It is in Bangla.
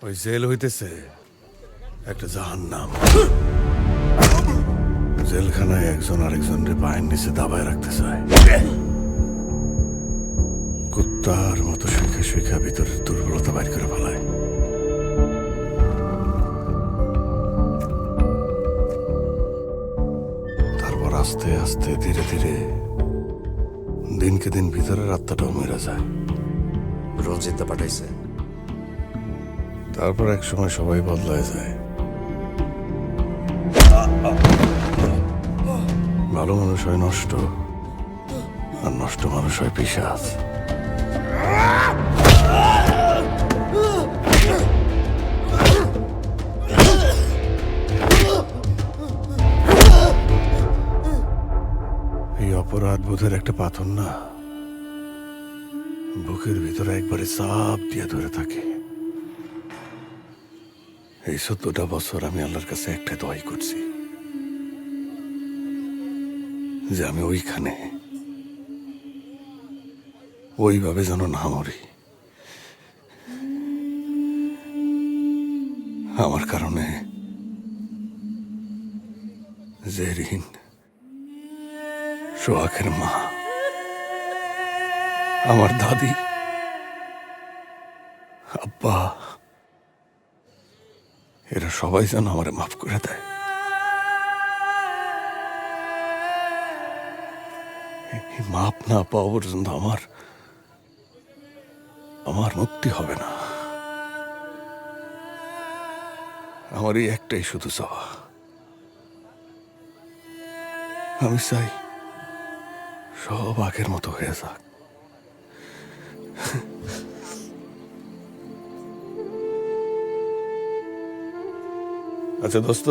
ওই জেল হইতেছে একটা জাহান্নাম। জেলখানায় একজন আরেকজনের পায়ের নিচে দাবায় রাখতে চায়, কুত্তার মতো শুইখা শুইখা ভিতরের দুর্বলতা বাইর করে ফেলায়। তারপর আস্তে আস্তে ধীরে ধীরে দিনকে দিন ভিতরের আত্মাটাও মেরা যায়। রঞ্জিতদা পাঠাইছে। তারপর এক সময় সবাই বদলায় যায়। ভালো মানুষ হয় নষ্ট, আর নষ্ট মানুষ হয় পিশাচ। এই অপরাধ বোধের একটা পাথর না, বুকের ভিতরে একবারে চাপ দিয়ে ধরে থাকে। এই 14টা বছর আমি আল্লাহর কাছে একটা দোয়াই করছি, যে আমি ওইখানে ওইভাবে যেন না মরি। আমার কারণে জেরিন, সোহাগের মা, আমার দাদি, আব্বা, এরা সবাই যেন আমারে মাফ করে দেয়। এই মাপ না পাওয়া পর্যন্ত আমার মুক্তি হবে না। আমার এই একটাই শুধু চাওয়া, আমি চাই সব আগের মতো হয়ে যাক। আচ্ছা দোস্ত,